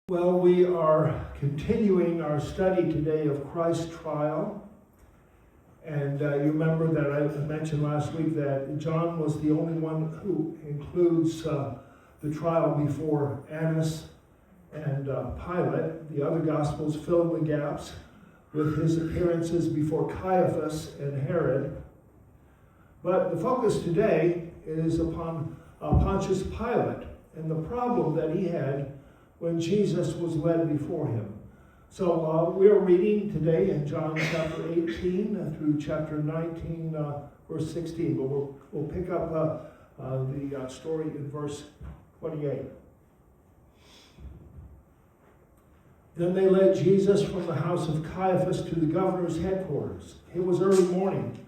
Well, we are continuing our study today of Christ's trial. And you remember that I mentioned last week that John was the only one who includes the trial before Annas and Pilate. The other Gospels fill in the gaps with his appearances before Caiaphas and Herod. But the focus today is upon Pontius Pilate and the problem that he had when Jesus was led before him. So we're reading today in John chapter 18 through chapter 19, verse 16. But we'll pick up the story in verse 28. Then they led Jesus from the house of Caiaphas to the governor's headquarters. It was early morning.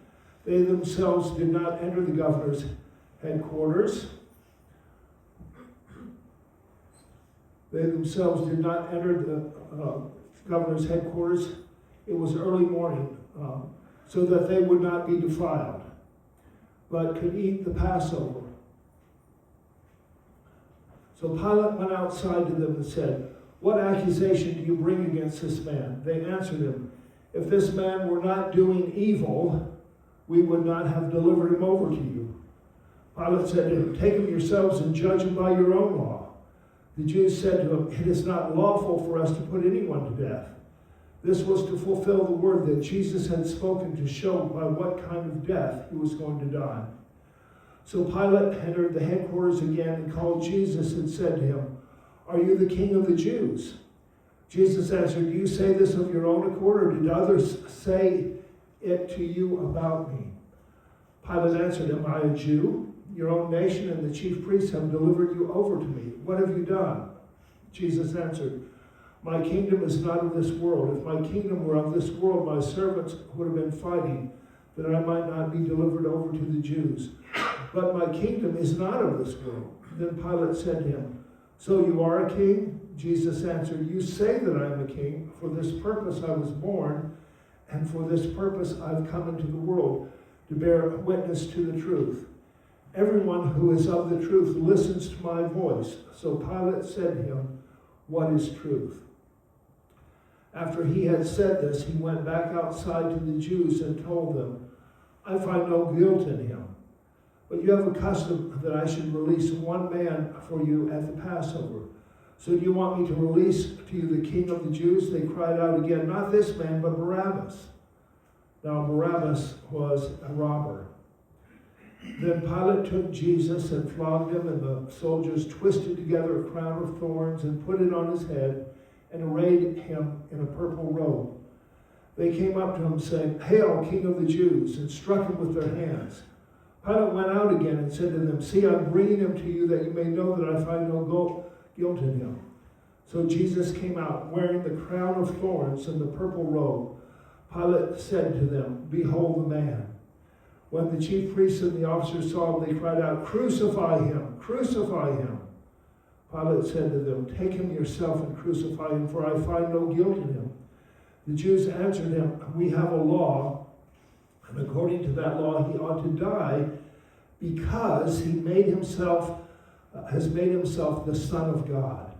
They themselves did not enter the governor's headquarters. They themselves did not enter the governor's headquarters. It was early morning, so that they would not be defiled, but could eat the Passover. So Pilate went outside to them and said, "What accusation do you bring against this man?" They answered him, "If this man were not doing evil, we would not have delivered him over to you." Pilate said to him, "Take him yourselves and judge him by your own law." The Jews said to him, "It is not lawful for us to put anyone to death." This was to fulfill the word that Jesus had spoken to show by what kind of death he was going to die. So Pilate entered the headquarters again and called Jesus and said to him, "Are you the king of the Jews?" Jesus answered, "Do you say this of your own accord, or did others say it to you about me?" Pilate answered, "Am I a Jew? Your own nation and the chief priests have delivered you over to me. What have you done?" Jesus answered, "My kingdom is not of this world. If my kingdom were of this world, my servants would have been fighting that I might not be delivered over to the Jews. But my kingdom is not of this world." Then Pilate said to him, "So you are a king?" Jesus answered, "You say that I am a king. For this purpose I was born, and for this purpose I've come into the world, to bear witness to the truth. Everyone who is of the truth listens to my voice." So Pilate said to him, "What is truth?" After he had said this, he went back outside to the Jews and told them, "I find no guilt in him. But you have a custom that I should release one man for you at the Passover. So do you want me to release to you the king of the Jews?" They cried out again, "Not this man, but Barabbas." Now Barabbas was a robber. Then Pilate took Jesus and flogged him, and the soldiers twisted together a crown of thorns and put it on his head and arrayed him in a purple robe. They came up to him saying, "Hail, King of the Jews," and struck him with their hands. Pilate went out again and said to them, "See, I'm bringing him to you that you may know that I find no guilt in him." So Jesus came out wearing the crown of thorns and the purple robe. Pilate said to them, "Behold the man." When the chief priests and the officers saw him, they cried out, "Crucify him! Crucify him!" Pilate said to them, "Take him yourself and crucify him, for I find no guilt in him." The Jews answered him, "We have a law, and according to that law he ought to die, because he has made himself the Son of God."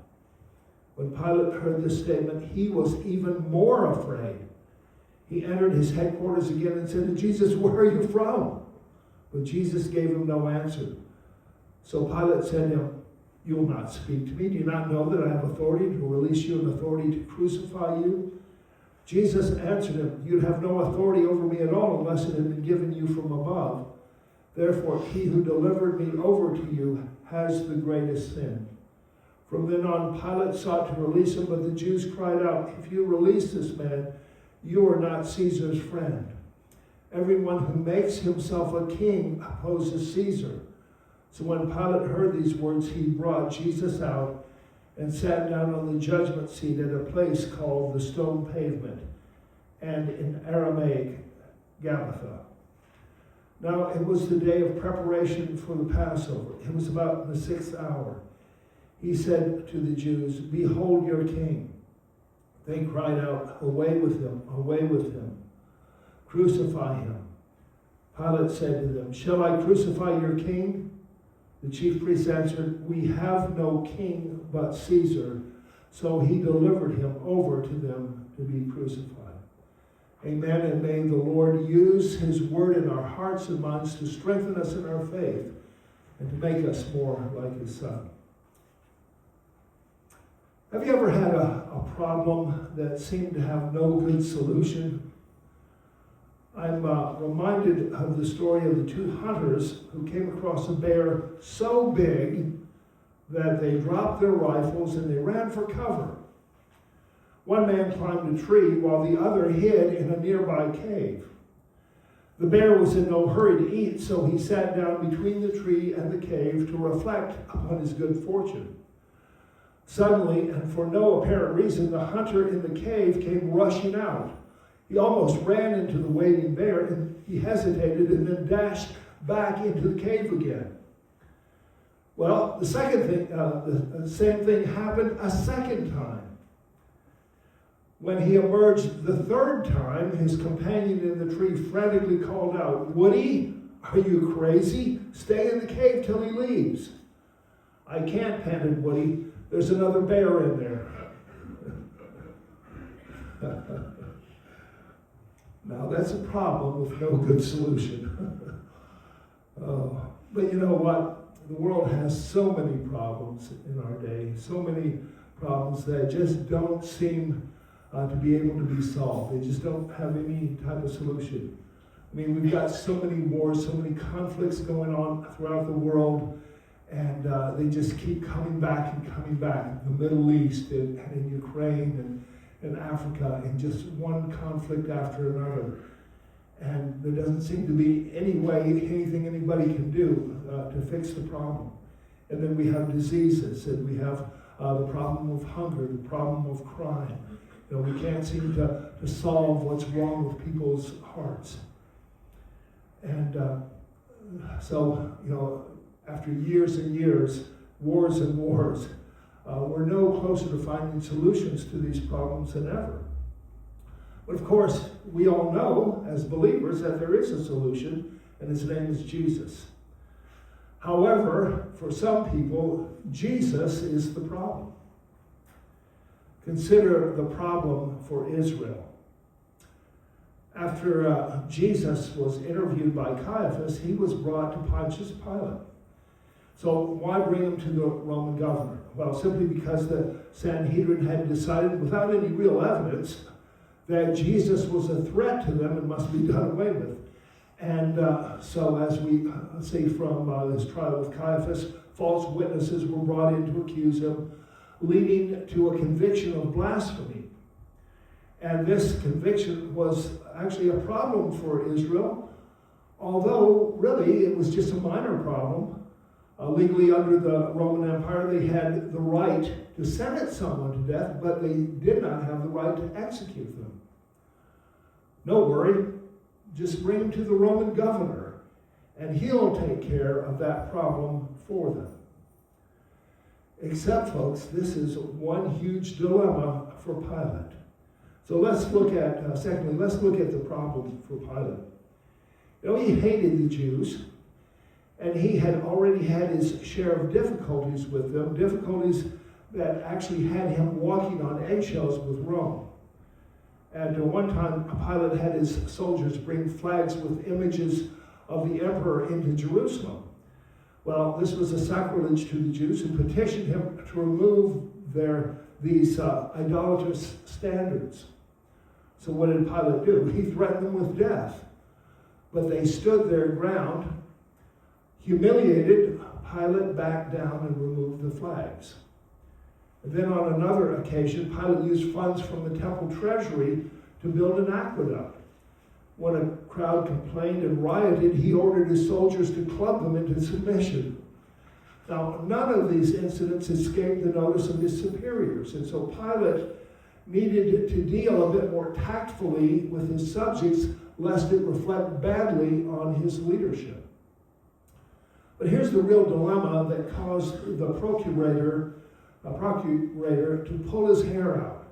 When Pilate heard this statement, he was even more afraid. He entered his headquarters again and said to Jesus, "Where are you from?" But Jesus gave him no answer. So Pilate said to him, "You will not speak to me? Do you not know that I have authority to release you and authority to crucify you?" Jesus answered him, "You'd have no authority over me at all unless it had been given you from above. Therefore, he who delivered me over to you has the greatest sin." From then on, Pilate sought to release him, but the Jews cried out, "If you release this man, you are not Caesar's friend. Everyone who makes himself a king opposes Caesar." So when Pilate heard these words, he brought Jesus out and sat down on the judgment seat at a place called the Stone Pavement, and in Aramaic, Gabbatha. Now it was the day of preparation for the Passover. It was about the 6th hour. He said to the Jews, "Behold your king." They cried out, "Away with him, away with him. Crucify him." Pilate said to them, "Shall I crucify your king?" The chief priests answered, "We have no king but Caesar." So he delivered him over to them to be crucified. Amen. And may the Lord use his word in our hearts and minds to strengthen us in our faith and to make us more like his Son. Have you ever had a problem that seemed to have no good solution? I'm reminded of the story of the two hunters who came across a bear so big that they dropped their rifles and they ran for cover. One man climbed a tree while the other hid in a nearby cave. The bear was in no hurry to eat, so he sat down between the tree and the cave to reflect upon his good fortune. Suddenly, and for no apparent reason, the hunter in the cave came rushing out. He almost ran into the waiting bear, and he hesitated and then dashed back into the cave again. Well, the same thing happened a second time. When he emerged the third time, his companion in the tree frantically called out, "Woody, are you crazy? Stay in the cave till he leaves." "I can't," panted Woody. "There's another bear in there." Now that's a problem with no good solution. But you know what? The world has so many problems in our day, so many problems that just don't seem to be able to be solved. They just don't have any type of solution. I mean, we've got so many wars, so many conflicts going on throughout the world, and they just keep coming back and coming back. The Middle East and in Ukraine and Africa, and just one conflict after another. And there doesn't seem to be anything anybody can do to fix the problem. And then we have diseases, and we have the problem of hunger, the problem of crime. You know, we can't seem to solve what's wrong with people's hearts. And so, you know, after years and years, wars and wars, we're no closer to finding solutions to these problems than ever. But of course, we all know as believers that there is a solution, and his name is Jesus. However, for some people, Jesus is the problem. Consider the problem for Israel. After Jesus was interviewed by Caiaphas, he was brought to Pontius Pilate. So why bring him to the Roman governor? Well, simply because the Sanhedrin had decided, without any real evidence, that Jesus was a threat to them and must be done away with. And so as we see from this trial with Caiaphas, false witnesses were brought in to accuse him, leading to a conviction of blasphemy. And this conviction was actually a problem for Israel, although really it was just a minor problem. Legally, under the Roman Empire, they had the right to sentence someone to death, but they did not have the right to execute them. No worry, just bring them to the Roman governor, and he'll take care of that problem for them. Except, folks, this is one huge dilemma for Pilate. So let's look at, secondly, let's look at the problem for Pilate. You know, he hated the Jews, and he had already had his share of difficulties with them, difficulties that actually had him walking on eggshells with Rome. And one time, Pilate had his soldiers bring flags with images of the emperor into Jerusalem. Well, this was a sacrilege to the Jews, who petitioned him to remove these idolatrous standards. So what did Pilate do? He threatened them with death. But they stood their ground. Humiliated, Pilate backed down and removed the flags. And then on another occasion, Pilate used funds from the temple treasury to build an aqueduct. When a crowd complained and rioted, he ordered his soldiers to club them into submission. Now, none of these incidents escaped the notice of his superiors, and so Pilate needed to deal a bit more tactfully with his subjects, lest it reflect badly on his leadership. But here's the real dilemma that caused the procurator to pull his hair out.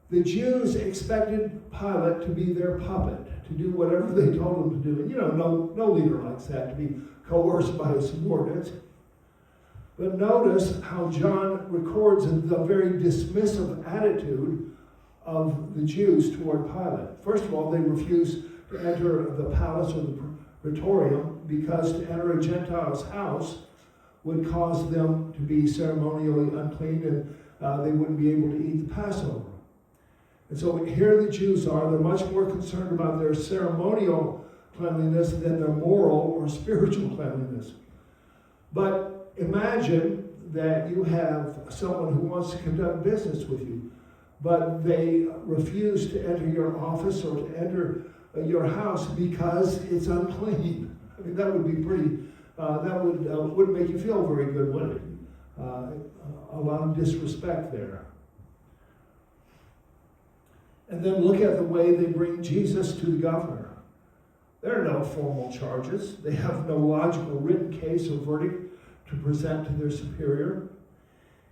The Jews expected Pilate to be their puppet, to do whatever they told him to do. And you know, no leader likes that, to be coerced by his subordinates. But notice how John records the very dismissive attitude of the Jews toward Pilate. First of all, they refuse to enter the palace or the praetorium because to enter a Gentile's house would cause them to be ceremonially unclean, and they wouldn't be able to eat the Passover. And so here the Jews are. They're much more concerned about their ceremonial cleanliness than their moral or spiritual cleanliness. But imagine that you have someone who wants to conduct business with you, but they refuse to enter your office or to enter your house because it's unclean. I mean, that would be pretty, wouldn't make you feel very good, would it? A lot of disrespect there. And then look at the way they bring Jesus to the governor. There are no formal charges. They have no logical written case or verdict to present to their superior.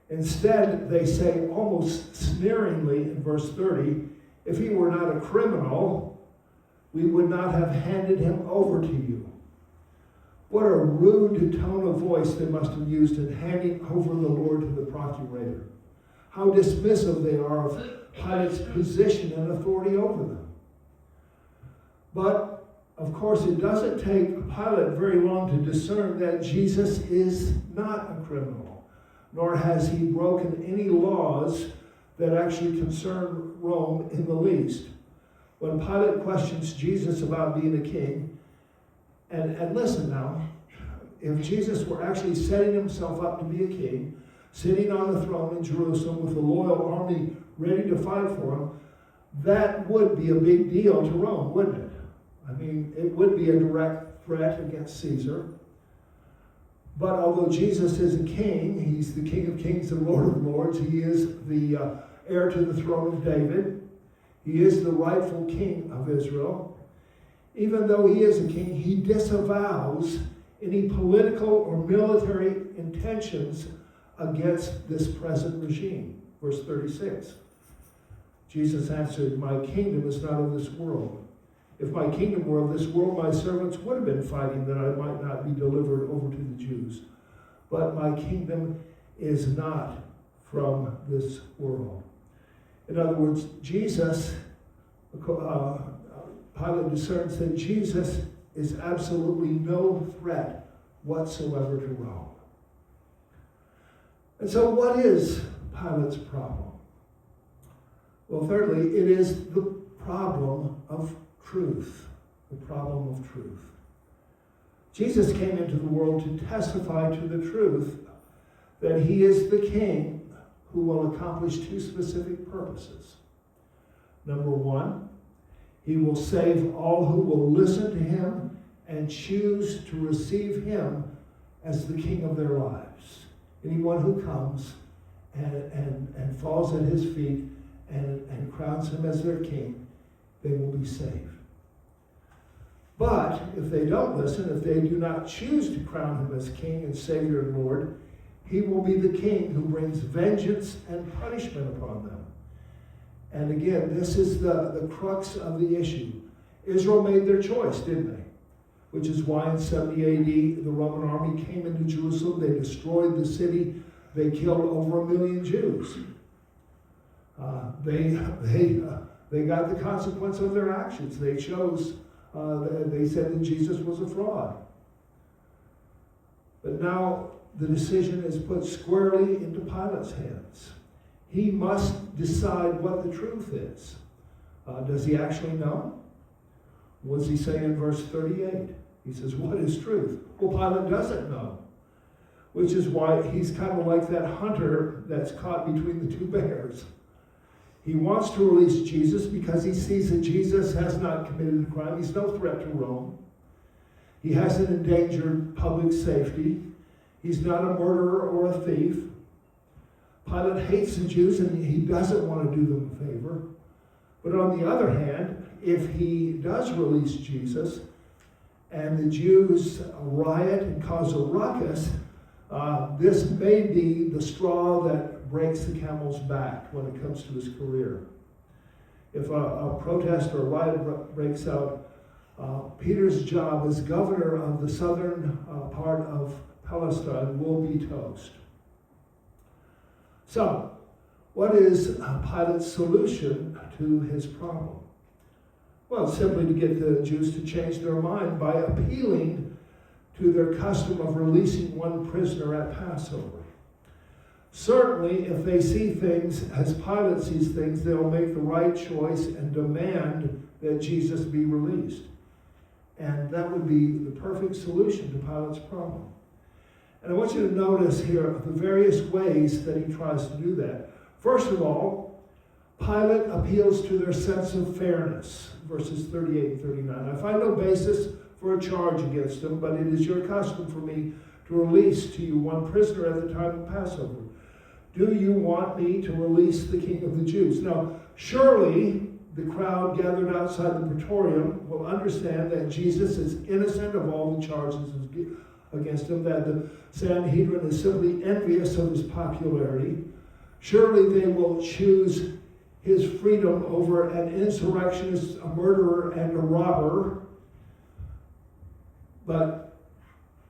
Instead, they say almost sneeringly in verse 30, if he were not a criminal, we would not have handed him over to you. What a rude tone of voice they must have used in handing over the Lord to the procurator. How dismissive they are of Pilate's position and authority over them. But of course, it doesn't take Pilate very long to discern that Jesus is not a criminal, nor has he broken any laws that actually concern Rome in the least. When Pilate questions Jesus about being a king, and listen now, if Jesus were actually setting himself up to be a king, sitting on the throne in Jerusalem with a loyal army ready to fight for him, that would be a big deal to Rome, wouldn't it? I mean, it would be a direct threat against Caesar. But although Jesus is a king, he's the King of Kings and Lord of Lords, he is the heir to the throne of David. He is the rightful king of Israel. Even though he is a king, he disavows any political or military intentions against this present regime. Verse 36. Jesus answered, my kingdom is not of this world. If my kingdom were of this world, my servants would have been fighting that I might not be delivered over to the Jews. But my kingdom is not from this world. In other words, Jesus, Pilate discerns that Jesus is absolutely no threat whatsoever to Rome. And so what is Pilate's problem? Well, thirdly, it is the problem of truth. The problem of truth. Jesus came into the world to testify to the truth that he is the king who will accomplish two specific purposes. Number one, he will save all who will listen to him and choose to receive him as the king of their lives. Anyone who comes and falls at his feet and crowns him as their king, they will be saved. But if they don't listen, if they do not choose to crown him as king and savior and Lord, he will be the king who brings vengeance and punishment upon them. And again, this is the crux of the issue. Israel made their choice, didn't they? Which is why in 70 AD, the Roman army came into Jerusalem. They destroyed the city. They killed over 1 million Jews. They got the consequence of their actions. They chose, they said that Jesus was a fraud. But now the decision is put squarely into Pilate's hands. He must decide what the truth is. Does he actually know? What does he say in verse 38? He says, what is truth? Well, Pilate doesn't know. Which is why he's kind of like that hunter that's caught between the two bears. He wants to release Jesus because he sees that Jesus has not committed a crime. He's no threat to Rome. He hasn't endangered public safety. He's not a murderer or a thief. Pilate hates the Jews and he doesn't want to do them a favor. But on the other hand, if he does release Jesus and the Jews riot and cause a ruckus, this may be the straw that breaks the camel's back when it comes to his career. If a protest or a riot breaks out, Peter's job as governor of the southern part of Palestine will be toast. So, what is Pilate's solution to his problem? Well, simply to get the Jews to change their mind by appealing to their custom of releasing one prisoner at Passover. Certainly, if they see things as Pilate sees things, they'll make the right choice and demand that Jesus be released. And that would be the perfect solution to Pilate's problem. And I want you to notice here the various ways that he tries to do that. First of all, Pilate appeals to their sense of fairness, verses 38 and 39. I find no basis for a charge against him, but it is your custom for me to release to you one prisoner at the time of Passover. Do you want me to release the King of the Jews? Now, surely the crowd gathered outside the Praetorium will understand that Jesus is innocent of all the charges against him, that the Sanhedrin is simply envious of his popularity. Surely they will choose his freedom over an insurrectionist, a murderer, and a robber. But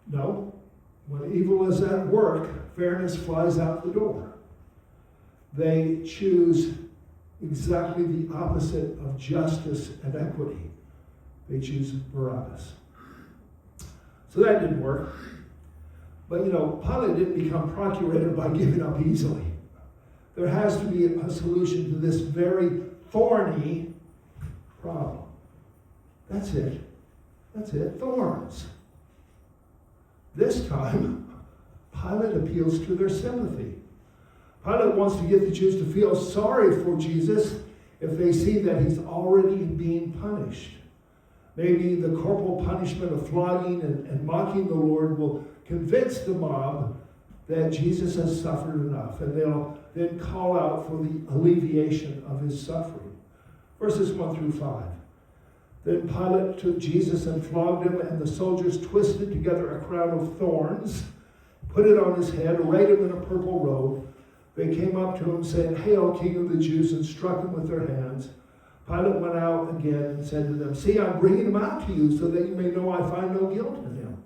no, when evil is at work, fairness flies out the door. They choose exactly the opposite of justice and equity. They choose Barabbas. So that didn't work. But Pilate didn't become procurator by giving up easily. There has to be a solution to this very thorny problem. That's it. That's it. Thorns. This time, Pilate appeals to their sympathy. Pilate wants to get the Jews to feel sorry for Jesus if they see that he's already being punished. Maybe the corporal punishment of flogging and mocking the Lord will convince the mob that Jesus has suffered enough, and they'll then call out for the alleviation of his suffering. Verses 1 through 5. Then Pilate took Jesus and flogged him, and the soldiers twisted together a crown of thorns, put it on his head, arrayed him in a purple robe. They came up to him, saying, "Hail, King of the Jews," and struck him with their hands. Pilate went out again and said to them, "See, I'm bringing him out to you so that you may know I find no guilt in him."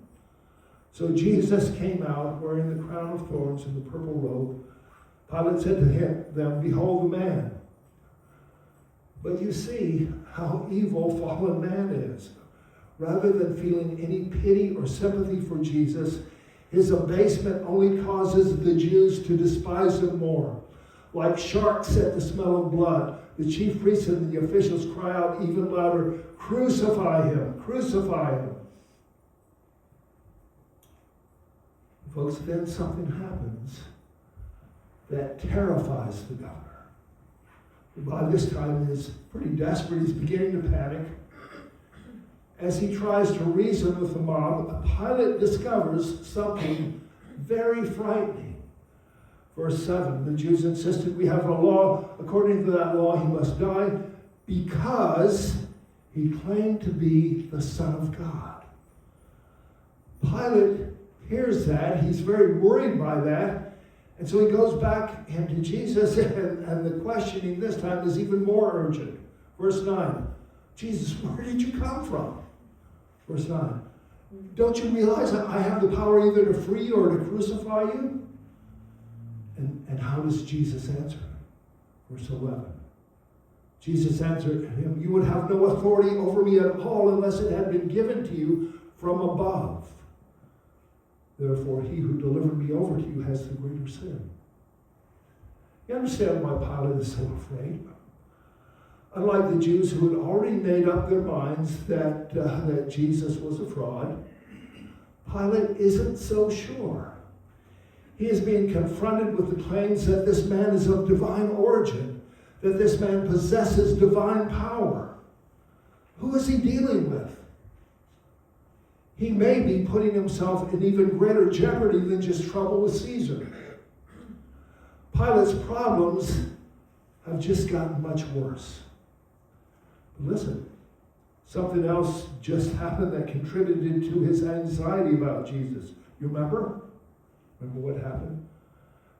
So Jesus came out wearing the crown of thorns and the purple robe. Pilate said to them, "Behold the man." But you see how evil fallen man is. Rather than feeling any pity or sympathy for Jesus, his abasement only causes the Jews to despise him more. Like sharks at the smell of blood, the chief priests and the officials cry out even louder, "Crucify him! Crucify him!" Folks, then something happens that terrifies the governor. By this time, he's pretty desperate. He's beginning to panic. As he tries to reason with the mob, Pilate discovers something very frightening. Verse 7, the Jews insisted, "We have a law. According to that law, he must die because he claimed to be the Son of God." Pilate hears that. He's very worried by that. And so he goes back into Jesus, and the questioning this time is even more urgent. Verse 9, "Jesus, where did you come from?" Verse 9, "Don't you realize that I have the power either to free you or to crucify you?" And how does Jesus answer? Verse 11, Jesus answered him, "You would have no authority over me at all unless it had been given to you from above. Therefore, he who delivered me over to you has the greater sin." You understand why Pilate is so afraid? Unlike the Jews who had already made up their minds that Jesus was a fraud, Pilate isn't so sure. He is being confronted with the claims that this man is of divine origin, that this man possesses divine power. Who is he dealing with? He may be putting himself in even greater jeopardy than just trouble with Caesar. Pilate's problems have just gotten much worse. But listen, something else just happened that contributed to his anxiety about Jesus. You remember? Remember what happened?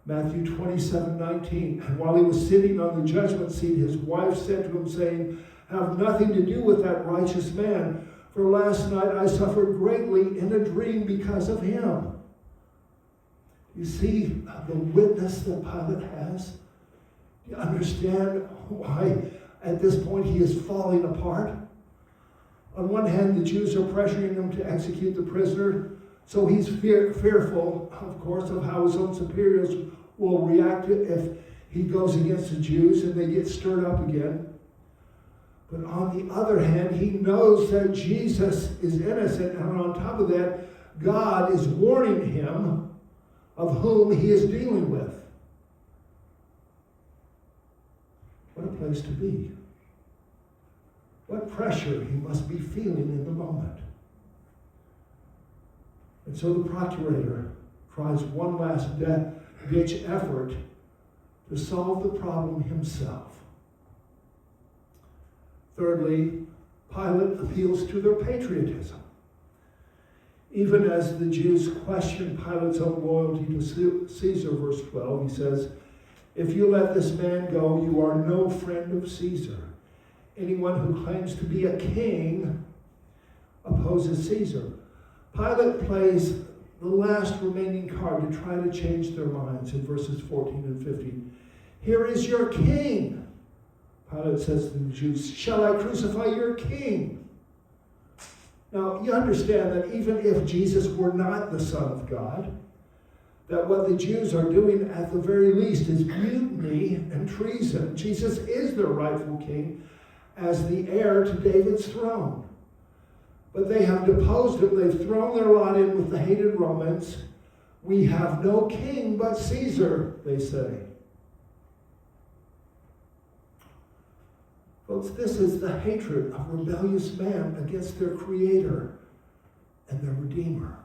Matthew 27:19. "And while he was sitting on the judgment seat, his wife said to him, saying, 'Have nothing to do with that righteous man, for last night I suffered greatly in a dream because of him.'" You see the witness that Pilate has? Do you understand why at this point he is falling apart? On one hand, the Jews are pressuring him to execute the prisoner, so he's fearful, of course, of how his own superiors will react if he goes against the Jews and they get stirred up again. But on the other hand, he knows that Jesus is innocent, and on top of that, God is warning him of whom he is dealing with. What a place to be. What pressure he must be feeling in the moment. And so the procurator tries one last ditch effort to solve the problem himself. Thirdly, Pilate appeals to their patriotism. Even as the Jews question Pilate's own loyalty to Caesar, verse 12, he says, "If you let this man go, you are no friend of Caesar. Anyone who claims to be a king opposes Caesar." Pilate plays the last remaining card to try to change their minds in verses 14 and 15. "Here is your king." Pilate says to the Jews, "Shall I crucify your king?" Now, you understand that even if Jesus were not the Son of God, that what the Jews are doing at the very least is mutiny and treason. Jesus is their rightful king as the heir to David's throne. But they have deposed him. They've thrown their lot in with the hated Romans. "We have no king but Caesar," they say. Folks, this is the hatred of rebellious man against their Creator and their Redeemer.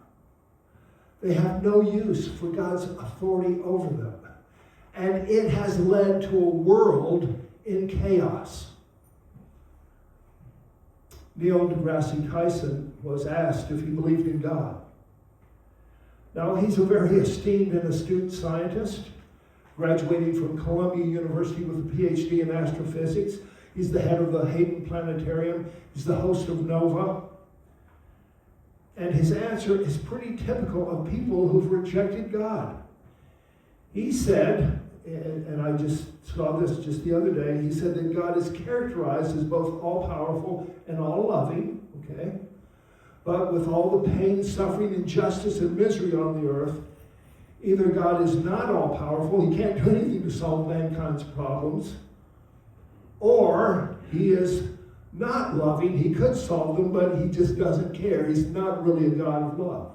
They have no use for God's authority over them. And it has led to a world in chaos. Neil deGrasse Tyson was asked if he believed in God. Now, he's a very esteemed and astute scientist, graduating from Columbia University with a PhD in astrophysics. He's the head of the Hayden Planetarium. He's the host of NOVA. And his answer is pretty typical of people who've rejected God. He said, and I just saw this just the other day, he said that God is characterized as both all-powerful and all-loving, okay? But with all the pain, suffering, injustice, and misery on the earth, either God is not all-powerful, he can't do anything to solve mankind's problems, or he is not loving. He could solve them, but he just doesn't care. He's not really a God of love.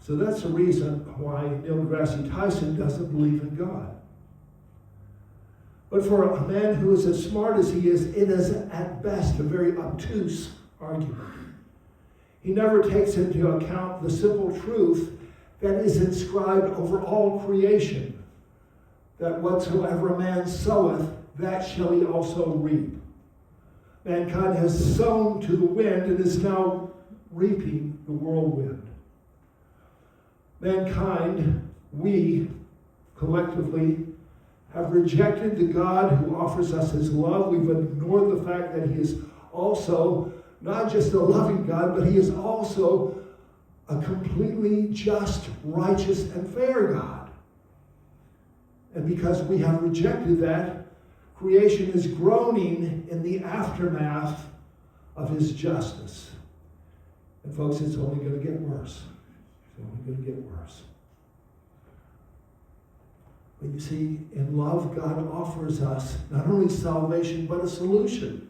So that's the reason why Neil deGrasse Tyson doesn't believe in God. But for a man who is as smart as he is, it is at best a very obtuse argument. He never takes into account the simple truth that is inscribed over all creation, that whatsoever a man soweth, that shall he also reap. Mankind has sown to the wind and is now reaping the whirlwind. Mankind, we collectively have rejected the God who offers us his love. We've ignored the fact that he is also not just a loving God, but he is also a completely just, righteous, and fair God. And because we have rejected that, creation is groaning in the aftermath of his justice. And folks, it's only going to get worse. It's only going to get worse. But you see, in love, God offers us not only salvation, but a solution.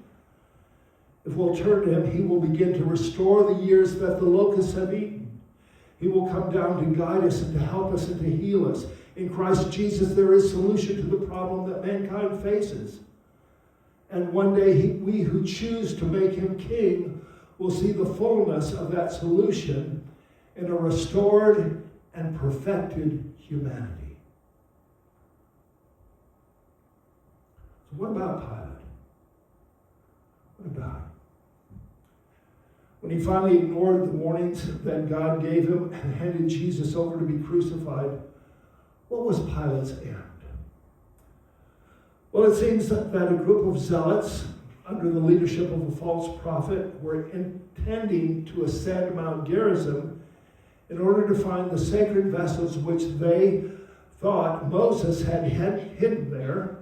If we'll turn to him, he will begin to restore the years that the locusts have eaten. He will come down to guide us and to help us and to heal us. In Christ Jesus, there is solution to the problem that mankind faces. And one day, we who choose to make him king will see the fullness of that solution in a restored and perfected humanity. So what about Pilate? What about him? When he finally ignored the warnings that God gave him and handed Jesus over to be crucified, what was Pilate's end? Well, it seems that a group of zealots under the leadership of a false prophet were intending to ascend Mount Gerizim in order to find the sacred vessels which they thought Moses had hidden there.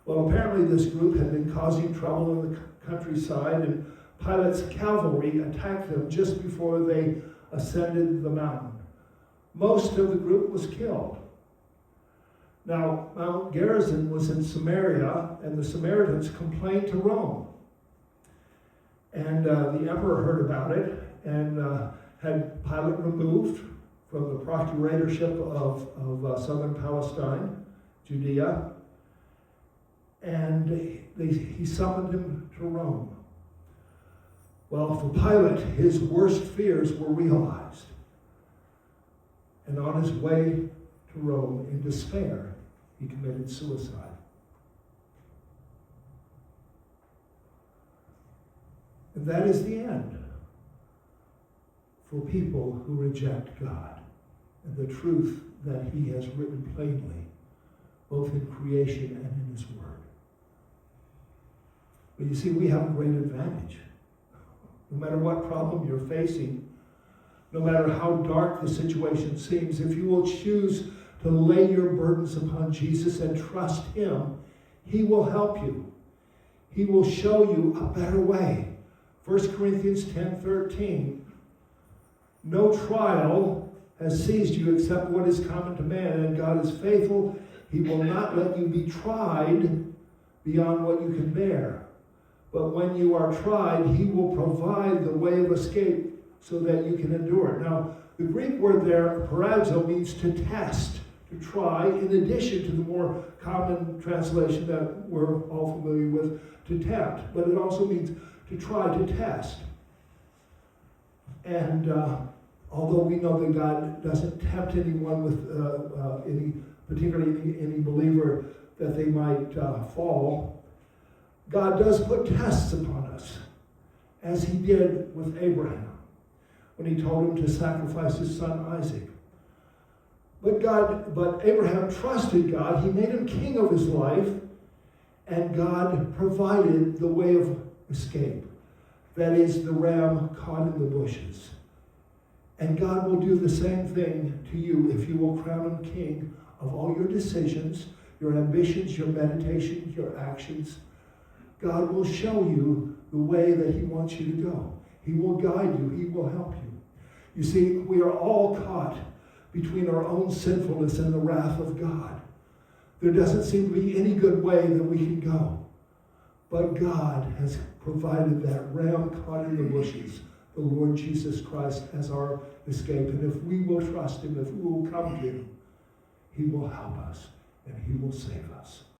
Well, apparently this group had been causing trouble in the countryside, and Pilate's cavalry attacked them just before they ascended the mountain. Most of the group was killed. Now, Mount Gerizim was in Samaria, and the Samaritans complained to Rome. And the emperor heard about it and had Pilate removed from the procuratorship of southern Palestine, Judea, and he summoned him to Rome. Well, for Pilate, his worst fears were realized. And on his way to Rome, in despair, he committed suicide. And that is the end for people who reject God and the truth that he has written plainly, both in creation and in his word. But you see, we have a great advantage. No matter what problem you're facing, no matter how dark the situation seems, if you will choose to lay your burdens upon Jesus and trust him, he will help you. He will show you a better way. 1 Corinthians 10:13. No trial has seized you except what is common to man, and God is faithful. He will not let you be tried beyond what you can bear. But when you are tried, he will provide the way of escape so that you can endure it. Now, the Greek word there, parazo, means to test, to try, in addition to the more common translation that we're all familiar with, to tempt. But it also means to try, to test. And although we know that God doesn't tempt anyone with particularly any believer that they might fall, God does put tests upon us, as he did with Abraham when he told him to sacrifice his son Isaac. But Abraham trusted God. He made him king of his life, and God provided the way of escape. That is, the ram caught in the bushes. And God will do the same thing to you if you will crown him king of all your decisions, your ambitions, your meditations, your actions. God will show you the way that he wants you to go. He will guide you. He will help you. You see, we are all caught between our own sinfulness and the wrath of God. There doesn't seem to be any good way that we can go. But God has provided that ram caught in the bushes, the Lord Jesus Christ, as our escape. And if we will trust him, if we will come to him, he will help us and he will save us.